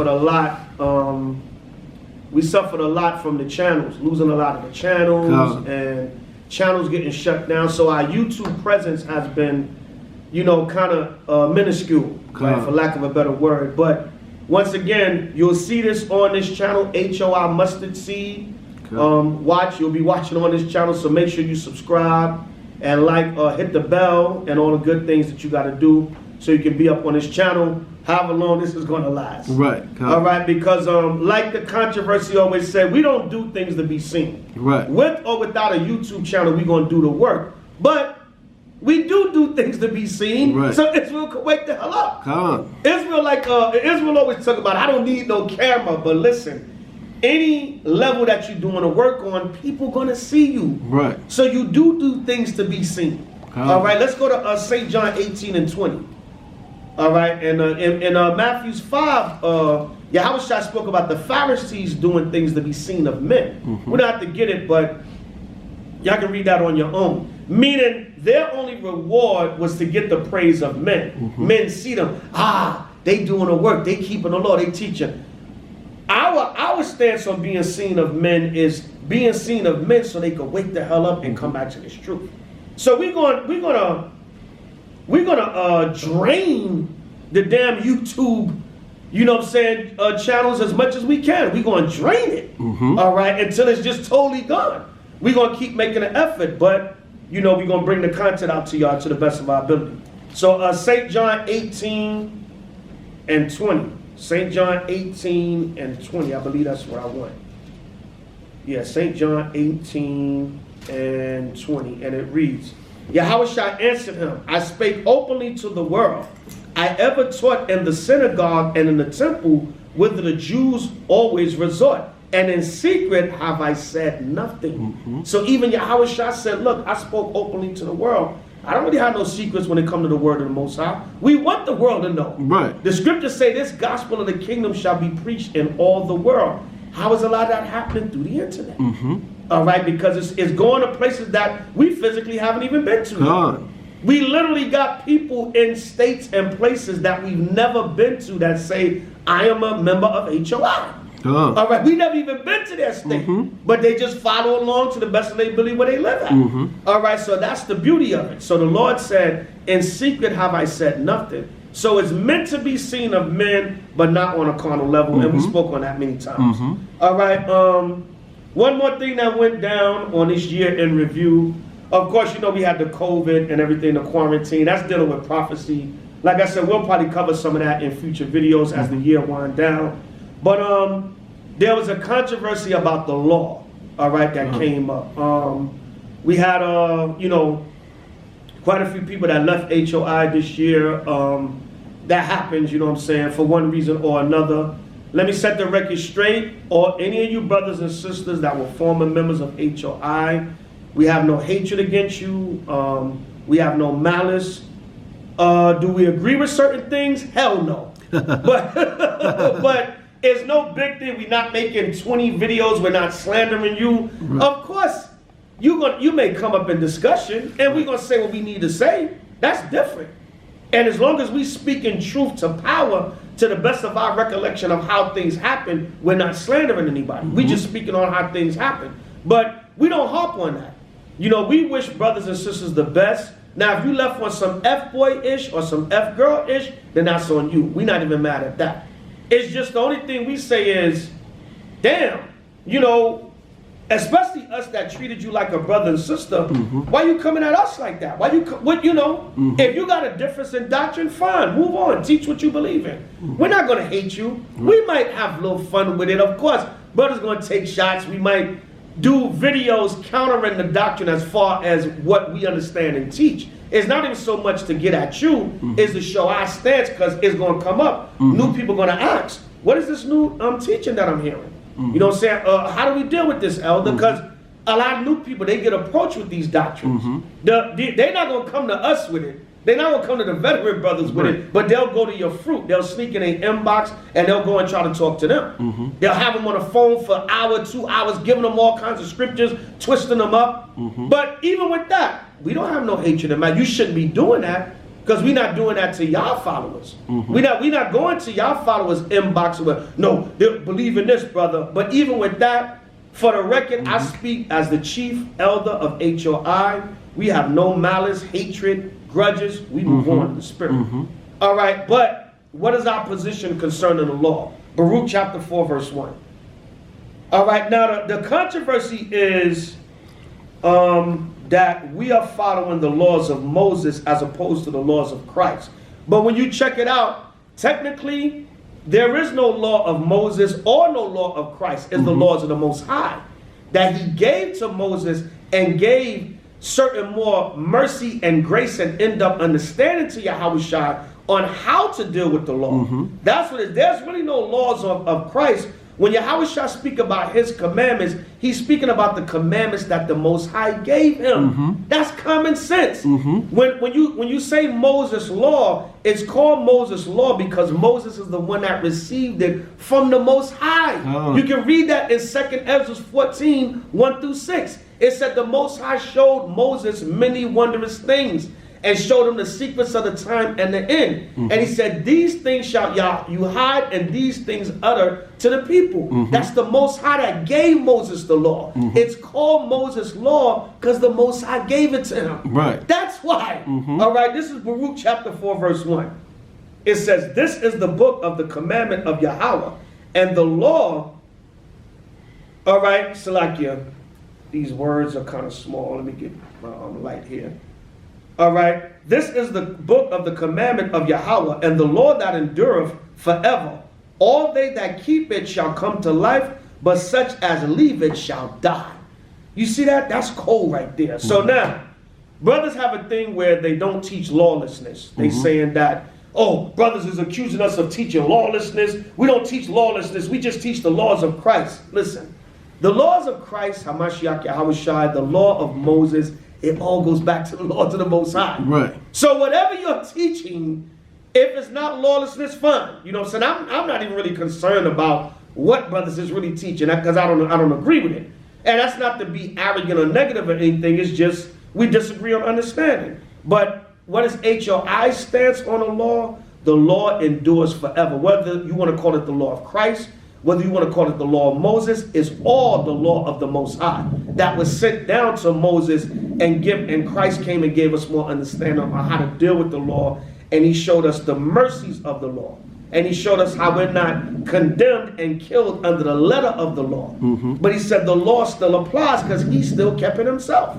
a lot. We suffered a lot from the channels, losing a lot of the channels and channels getting shut down. So our YouTube presence has been, you know, kind of minuscule, right, for lack of a better word. But once again, you'll see this on this channel, H.O.I. Mustard Seed. You'll be watching on this channel, so make sure you subscribe and like, hit the bell and all the good things that you got to do so you can be up on this channel however long this is going to last. Right. All right, because like the controversy always said, we don't do things to be seen. Right. With or without a YouTube channel, we're going to do the work. But we do things to be seen. Right. So Israel could wake the hell up. Israel, Israel always talk about, I don't need no camera, but listen, any level that you're doing the work on, people gonna see you. Right. So you do things to be seen. All right, let's go to St. John 18 and 20. All right, and in Matthew 5, Yahushua spoke about the Pharisees doing things to be seen of men. We don't have to get it, but y'all can read that on your own. Meaning their only reward was to get the praise of men. Men see them, they doing the work, they keeping the law, they teaching. Our stance on being seen of men is being seen of men so they can wake the hell up and come back to this truth. So we're gonna drain the damn YouTube, you know what I'm saying, channels as much as we can. We're gonna drain it, all right, until it's just totally gone. We're gonna keep making an effort, but you know we're gonna bring the content out to y'all to the best of our ability. So St. John 18 and 20. St. John 18 and 20, I believe that's what I want. Yeah, St. John 18 and 20, and it reads, Yahushua answered him, I spake openly to the world. I ever taught in the synagogue and in the temple, whither the Jews always resort, and in secret have I said nothing. So even Yahushua said, look, I spoke openly to the world. I don't really have no secrets when it comes to the word of the Most High. We want the world to know. Right. The scriptures say this gospel of the kingdom shall be preached in all the world. How is a lot of that happening? Through the internet. All right, because it's going to places that we physically haven't even been to. We literally got people in states and places that we've never been to that say, I am a member of H.O.I. All right, we never even been to their state, but they just follow along to the best of their ability where they live at. All right, so that's the beauty of it. So the Lord said, in secret have I said nothing. So it's meant to be seen of men, but not on a carnal level, and we spoke on that many times. All right, one more thing that went down on this year in review. Of course, you know, we had the COVID and everything, the quarantine. That's dealing with prophecy. Like I said, we'll probably cover some of that in future videos as the year winds down. But there was a controversy about the law, all right, that came up. We had, you know, quite a few people that left H.O.I. this year. That happens, you know what I'm saying, for one reason or another. Let me set the record straight. Or any of you brothers and sisters that were former members of H.O.I., we have no hatred against you. We have no malice. Do we agree with certain things? Hell no. But it's no big thing. We're not making 20 videos. We're not slandering you. Of course, you may come up in discussion, and we're going to say what we need to say. That's different. And as long as we speak in truth to power, to the best of our recollection of how things happen, we're not slandering anybody. We're just speaking on how things happen. But we don't harp on that. You know, we wish brothers and sisters the best. Now, if you left on some F-boy-ish or some F-girl-ish, then that's on you. We're not even mad at that. It's just the only thing we say is, damn, you know, especially us that treated you like a brother and sister, why you coming at us like that? Why you, you know, if you got a difference in doctrine, fine, move on, teach what you believe in. We're not going to hate you. We might have a little fun with it, of course. Brothers going to take shots. We might do videos countering the doctrine as far as what we understand and teach. It's not even so much to get at you, it's to show our stance, because it's going to come up. New people going to ask, what is this new teaching that I'm hearing? You know what I'm saying? How do we deal with this, elder? Because a lot of new people, they get approached with these doctrines. They're not going to come to us with it. They're not going to come to the veteran brothers with it, but they'll go to your fruit. They'll sneak in their inbox, and they'll go and try to talk to them. They'll have them on the phone for an hour, 2 hours, giving them all kinds of scriptures, twisting them up. But even with that, we don't have no hatred in mind. You shouldn't be doing that. Because we're not doing that to y'all followers. We're not going to y'all followers inbox with, no, they believe in this, brother. But even with that, for the record, I speak as the chief elder of H.O.I. We have no malice, hatred, grudges. We move on in the spirit. All right, but what is our position concerning the law? Baruch chapter 4, verse 1. All right, now the controversy is that we are following the laws of Moses as opposed to the laws of Christ. But when you check it out, technically, there is no law of Moses or no law of Christ. It's the laws of the Most High that he gave to Moses and gave certain more mercy and grace and in-depth understanding to Yahushua on how to deal with the law. That's what it is. There's really no laws of Christ. When Yahushua speak about his commandments, he's speaking about the commandments that the Most High gave him. That's common sense. When you say Moses' law, it's called Moses' law because Moses is the one that received it from the Most High. You can read that in 2nd Ezra 14, 1 through 6. It said the Most High showed Moses many wondrous things and showed him the secrets of the time and the end. And he said, these things shall you hide and these things utter to the people. That's the Most High that gave Moses the law. It's called Moses' law because the Most High gave it to him. Right. That's why. All right, this is Baruch chapter 4, verse 1. It says, this is the book of the commandment of Yahweh and the law. All right, Salakia. These words are kind of small. Let me get my light here. All right. This is the book of the commandment of Yahweh and the law that endureth forever. All they that keep it shall come to life, but such as leave it shall die. You see that? That's cold right there. So now, brothers have a thing where they don't teach lawlessness. They saying that, oh, brothers is accusing us of teaching lawlessness. We don't teach lawlessness. We just teach the laws of Christ. Listen, the laws of Christ, Hamashiach Yahushua, the law of Moses, it all goes back to the laws of the Most High. Right. So whatever you're teaching, if it's not lawlessness, fine. You know what I'm saying? I'm not even really concerned about what brothers is really teaching because I don't agree with it. And that's not to be arrogant or negative or anything. It's just we disagree on understanding. But what is H.O.I stance on the law endures forever. Whether you want to call it the law of Christ, whether you want to call it the law of Moses, is all the law of the Most High that was sent down to Moses and Christ came and gave us more understanding on how to deal with the law, and he showed us the mercies of the law, and he showed us how we're not condemned and killed under the letter of the law. But he said the law still applies because he still kept it himself.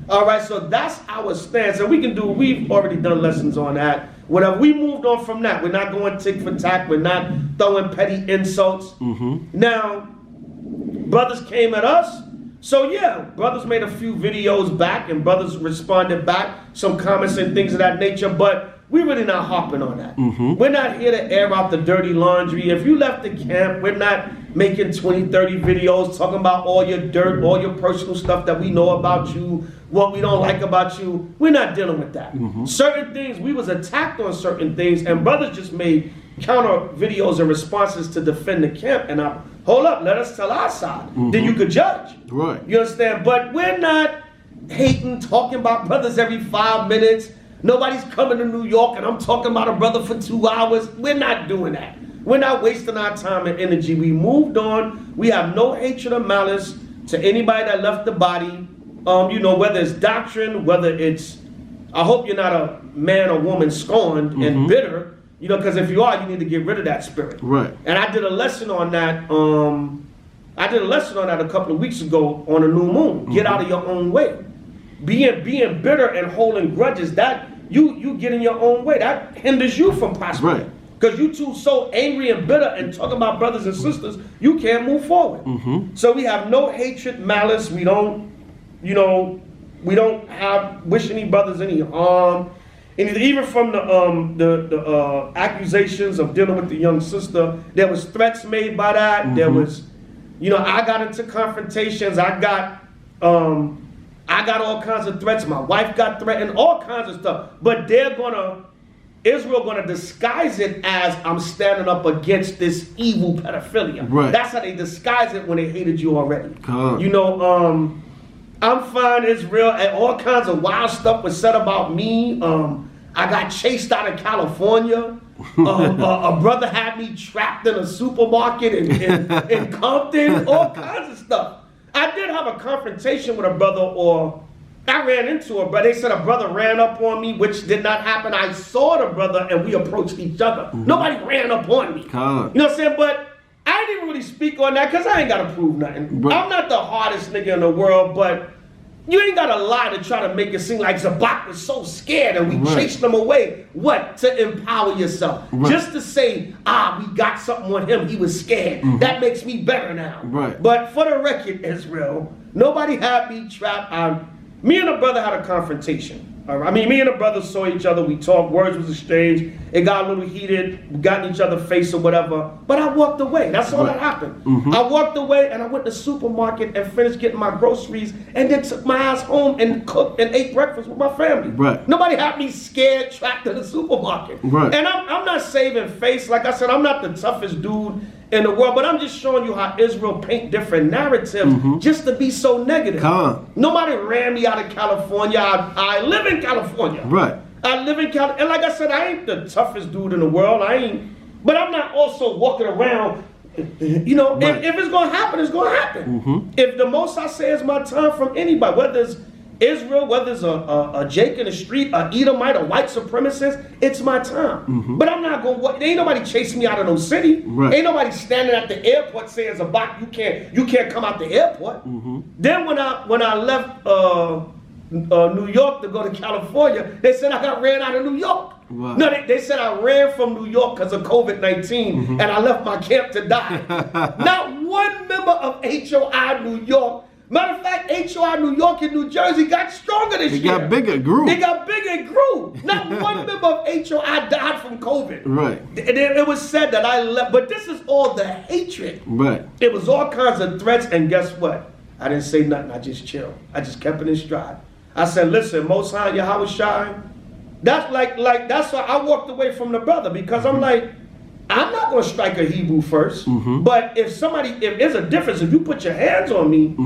All right, so that's our stance, and we've already done lessons on that. Whatever, we moved on from that. We're not going tick for tack. We're not throwing petty insults. Now, brothers came at us. So yeah, brothers made a few videos back and brothers responded back, some comments and things of that nature, but we're really not harping on that. We're not here to air out the dirty laundry. If you left the camp, we're not making 20, 30 videos talking about all your dirt, all your personal stuff that we know about you, what we don't like about you. We're not dealing with that. Certain things, we was attacked on certain things, and brothers just made counter videos and responses to defend the camp. And hold up, let us tell our side. Then you could judge. Right. You understand? But we're not hating, talking about brothers every 5 minutes. Nobody's coming to New York and I'm talking about a brother for 2 hours. We're not doing that. We're not wasting our time and energy. We moved on. We have no hatred or malice to anybody that left the body. Whether it's doctrine, whether it's, I hope you're not a man or woman scorned and bitter, because if you are, you need to get rid of that spirit. Right. And I did a lesson on that. A couple of weeks ago on a new moon. Get out of your own way. Being bitter and holding grudges, that you get in your own way. That hinders you from prospering. Right. Because you two so angry and bitter and talking about brothers and sisters, you can't move forward. So we have no hatred, malice. We don't, we don't have wish any brothers any harm. And even from the accusations of dealing with the young sister, there was threats made by that. There was, I got into confrontations. I got all kinds of threats. My wife got threatened, all kinds of stuff. But Israel gonna disguise it as I'm standing up against this evil pedophilia. Right. That's how they disguise it when they hated you already. I'm fine, Israel, and all kinds of wild stuff was said about me. I got chased out of California. A brother had me trapped in a supermarket in Compton, all kinds of stuff. I did have a confrontation with a brother, or I ran into a brother. They said a brother ran up on me, which did not happen. I saw the brother and we approached each other. Nobody ran up on me. You know what I'm saying? But I didn't really speak on that because I ain't got to prove nothing. I'm not the hardest nigga in the world, but you ain't got to lie to try to make it seem like Zabak was so scared and we chased him away. What? To empower yourself. Just to say, we got something on him. He was scared. That makes me better now. But for the record, Israel, nobody had me trapped. Me and a brother had a confrontation. I mean, me and a brother saw each other. We talked. Words was exchanged. It got a little heated. We got in each other's face or whatever. But I walked away. That's all that happened. I walked away and I went to the supermarket and finished getting my groceries and then took my ass home and cooked and ate breakfast with my family. Nobody had me scared, trapped in the supermarket. And I'm not saving face. Like I said, I'm not the toughest dude in the world, but I'm just showing you how Israel paint different narratives just to be so negative. Nobody ran me out of California. I live in California. I live in California. And like I said, I ain't the toughest dude in the world. But I'm not also walking around, you know, if it's going to happen, it's going to happen. If the most I say is my time from anybody, whether it's Israel, whether it's a Jake in the street, a Edomite, a white supremacist, it's my time. But I'm not going to, ain't nobody chasing me out of no city. Ain't nobody standing at the airport saying, Zabak, you can't come out the airport. Then when I left New York to go to California, they said I got ran out of New York. No, they said I ran from New York because of COVID-19 and I left my camp to die. Not one member of H.O.I. New York. Matter of fact, H.O.I. New York and New Jersey got stronger this year. They got bigger, grew. They got bigger and grew. Not one member of H.O.I. died from COVID. It was said that I left, but this is all the hatred. It was all kinds of threats, and guess what? I didn't say nothing. I just chilled. I just kept it in stride. I said, listen, Most High H.O.I. That's that's why I walked away from the brother, because I'm like, I'm not going to strike a Hebrew first, but if there's a difference, if you put your hands on me,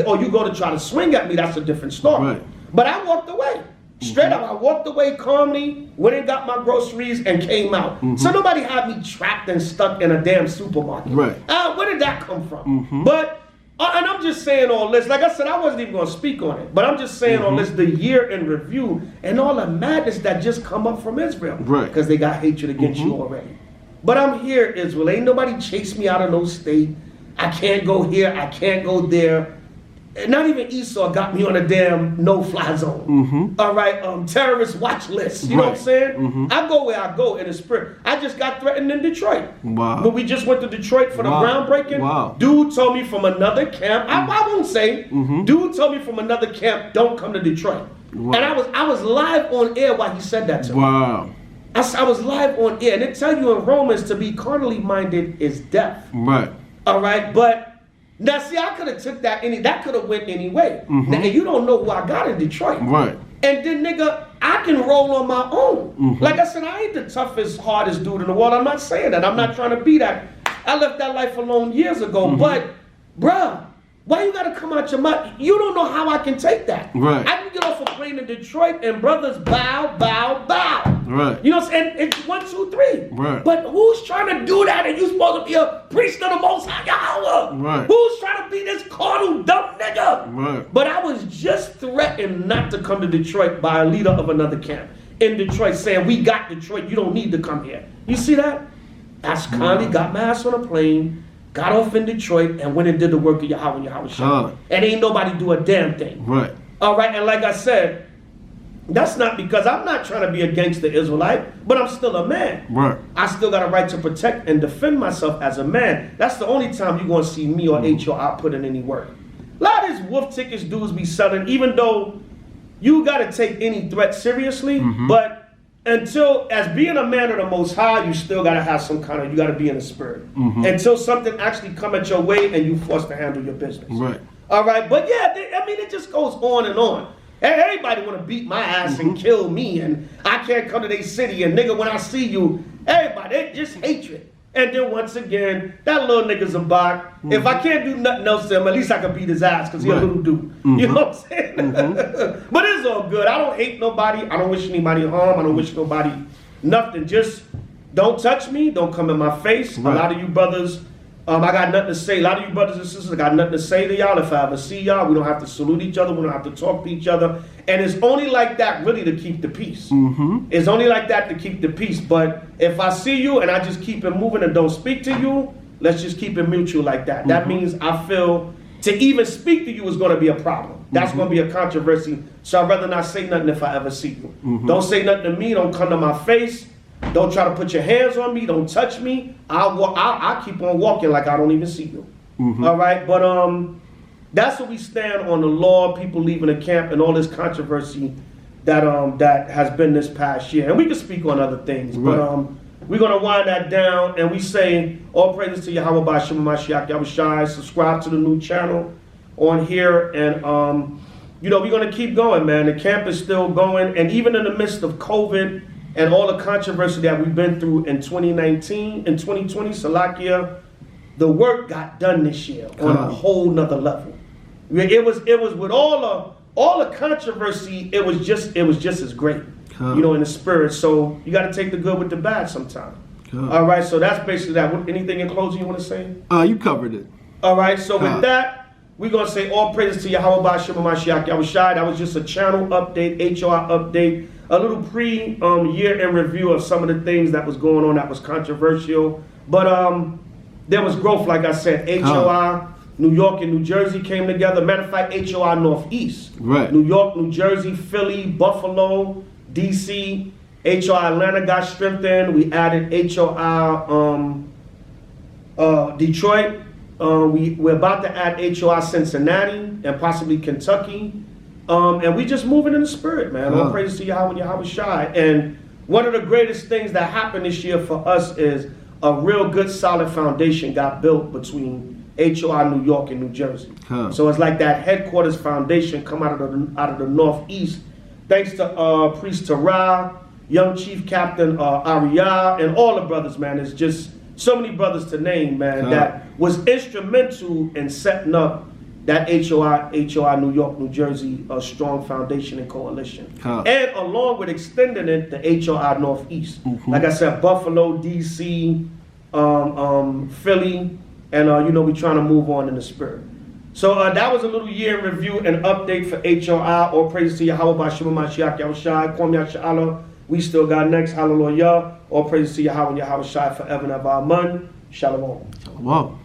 or you go to try to swing at me, that's a different story. But I walked away. Straight up, I walked away calmly, went and got my groceries and came out. So nobody had me trapped and stuck in a damn supermarket. Where did that come from? But, and I'm just saying all this, like I said, I wasn't even going to speak on it, but I'm just saying all this, the year in review, and all the madness that just come up from Israel, because they got hatred against you already. But I'm here, Israel. Ain't nobody chase me out of no state. I can't go here. I can't go there. And not even Esau got me on a damn no-fly zone. All right, terrorist watch list. You know what I'm saying? I go where I go in the spirit. I just got threatened in Detroit. But we just went to Detroit for the groundbreaking. Dude told me from another camp. I won't say. Dude told me from another camp, don't come to Detroit. And I was live on air while he said that to me. I was live on air, and it tell you in Romans to be carnally minded is death. All right, but now see, I could have took that that could have went any way. Now you don't know who I got in Detroit. And then nigga, I can roll on my own. Like I said, I ain't the toughest, hardest dude in the world. I'm not saying that. I'm not trying to be that. I left that life alone years ago. But bruh, why you gotta come out your mouth? You don't know how I can take that. I can get off a plane in Detroit and brothers bow, bow, bow. You know what I'm saying? It's 1, 2, 3. But who's trying to do that and you supposed to be a priest of the Most High Yahweh? Who's trying to be this carnal dumb nigga? But I was just threatened not to come to Detroit by a leader of another camp in Detroit saying, we got Detroit, you don't need to come here. You see that? I kindly got my ass on a plane, got off in Detroit, and went and did the work of Yahweh Shah. And ain't nobody do a damn thing. All right, and like I said, that's not because I'm not trying to be against the Israelite, but I'm still a man. I still got a right to protect and defend myself as a man. That's the only time you're going to see me or H.O.I. put in any work. A lot of these wolf tickets dudes be selling, even though you got to take any threat seriously, but until, as being a man of the Most High, you still got to have some kind of, you got to be in the spirit. Until something actually come at your way and you forced to handle your business. All right, but yeah, I mean, it just goes on and on. Everybody want to beat my ass and kill me, and I can't come to their city, and nigga, when I see you, everybody, it's just hatred. And then once again, that little nigga's a bot. If I can't do nothing else to him, at least I can beat his ass because he's a little dude. You know what I'm saying? But it's all good. I don't hate nobody. I don't wish anybody harm. I don't wish nobody nothing. Just don't touch me. Don't come in my face. Right. A lot of you brothers, I got nothing to say. A lot of you brothers and sisters, I got nothing to say to y'all. If I ever see y'all, we don't have to salute each other. We don't have to talk to each other. And it's only like that really to keep the peace. It's only like that to keep the peace. But if I see you and I just keep it moving and don't speak to you, let's just keep it mutual like that. That means I feel to even speak to you is going to be a problem. That's going to be a controversy. So I'd rather not say nothing if I ever see you. Don't say nothing to me. Don't come to my face. Don't try to put your hands on me. Don't touch me. I'll keep on walking like I don't even see you. All right? But that's what we stand on, the law, people leaving the camp, and all this controversy that has been this past year. And we can speak on other things, but we're going to wind that down, and we say all praises to Yahweh B'Shem Mashiach Yahushai. Subscribe to the new channel on here, and you know, we're going to keep going, man. The camp is still going, and even in the midst of COVID and all the controversy that we've been through in 2019 and 2020, Salakia, the work got done this year on a whole nother level. It was with all the controversy. It was just as great, you know, in the spirit. So you got to take the good with the bad sometime. All right. So that's basically that. Anything in closing you want to say? You covered it. All right. So with that, we're gonna say all praises to Yahweh B'Shem Mashiach Yahushai. That was just a channel update, H.O.I update, a little year in review of some of the things that was going on that was controversial, but there was growth, like I said. H.O.I. New York and New Jersey came together. Matter of fact, H.O.I. Northeast. Right. New York, New Jersey, Philly, Buffalo, D.C. H.O.I. Atlanta got strengthened. We added H.O.I. Detroit. We're about to add H.O.I. Cincinnati and possibly Kentucky. And we just moving in the spirit, man. All praise to Yahweh and Yahweh Shai. And one of the greatest things that happened this year for us is a real good solid foundation got built between H.O.I. New York and New Jersey. So it's like that headquarters foundation come out of the Northeast. Thanks to Priest Terah, Young Chief Captain Ariah, and all the brothers, man. It's just so many brothers to name, man, that was instrumental in setting up that H.O.I. New York, New Jersey, a strong foundation and coalition. And along with extending it to H.O.I. Northeast. Like I said, Buffalo, D.C., Philly, and you know, we're trying to move on in the spirit. So that was a little year in review and update for H.O.I. All praise to Yahweh B'Shem Mashiach Yahushai. Kwam Yasha'Allah. We still got next. Hallelujah. All praise to Yahweh and Yahweh Shai forever and ever. Amen. Shalom. Shalom.